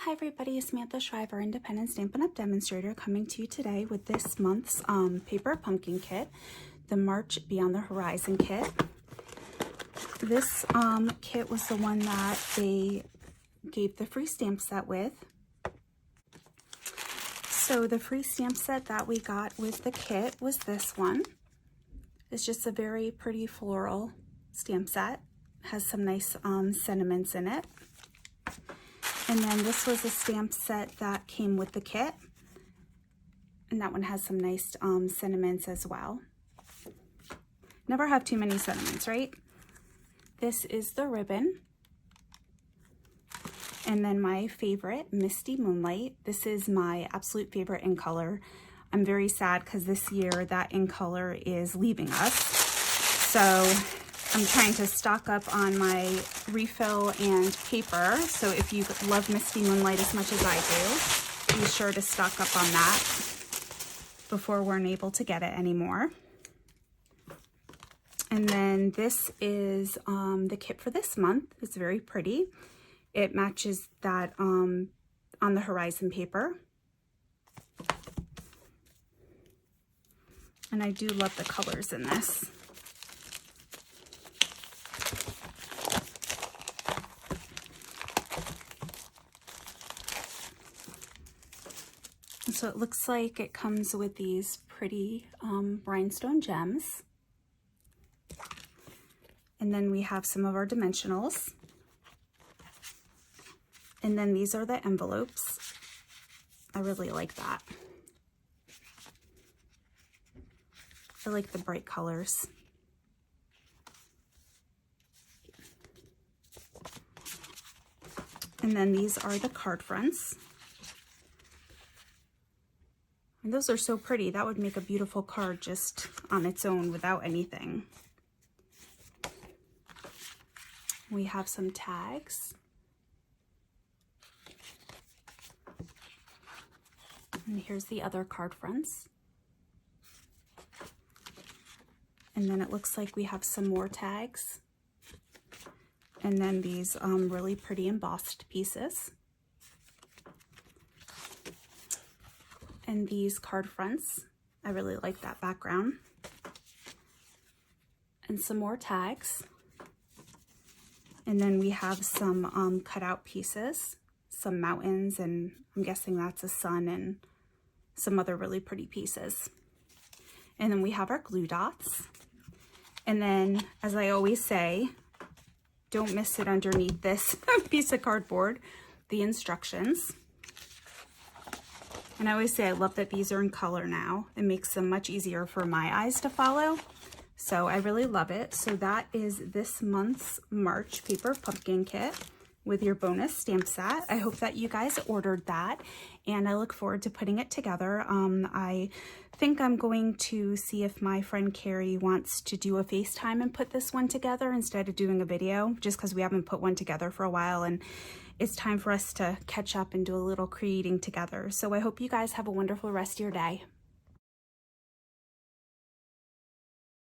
Hi everybody, Samantha Shriver, Independent Stampin' Up! Demonstrator, coming to you today with this month's paper pumpkin kit, the March Beyond the Horizon kit. This kit was the one that they gave the free stamp set with. So the free stamp set that we got with the kit was this one. It's just a very pretty floral stamp set. Has some nice sentiments in it. And then this was a stamp set that came with the kit. And that one has some nice sentiments as well. Never have too many sentiments, right? This is the ribbon. And then my favorite, Misty Moonlight. This is my absolute favorite in color. I'm very sad because this year that in color is leaving us. So I'm trying to stock up on my refill and paper. So if you love Misty Moonlight as much as I do, be sure to stock up on that before we're unable to get it anymore. And then this is the kit for this month. It's very pretty. It matches that on the Horizon paper. And I do love the colors in this. So it looks like it comes with these pretty rhinestone gems. And then we have some of our dimensionals. And then these are the envelopes. I really like that. I like the bright colors. And then these are the card fronts. And those are so pretty. That would make a beautiful card just on its own without anything. We have some tags. And here's the other card fronts. And then it looks like we have some more tags. And then these really pretty embossed pieces. And these card fronts. I really like that background. And some more tags. And then we have some cutout pieces, some mountains, and I'm guessing that's a sun, and some other really pretty pieces. And then we have our glue dots. And then, as I always say, don't miss it underneath this piece of cardboard, the instructions. And I always say I love that these are in color now. It makes them much easier for my eyes to follow. So I really love it. So that is this month's March paper pumpkin kit with your bonus stamp set. I hope that you guys ordered that, and I look forward to putting it together. I think I'm going to see if my friend Carrie wants to do a FaceTime and put this one together instead of doing a video, just because we haven't put one together for a while, and it's time for us to catch up and do a little creating together. So I hope you guys have a wonderful rest of your day.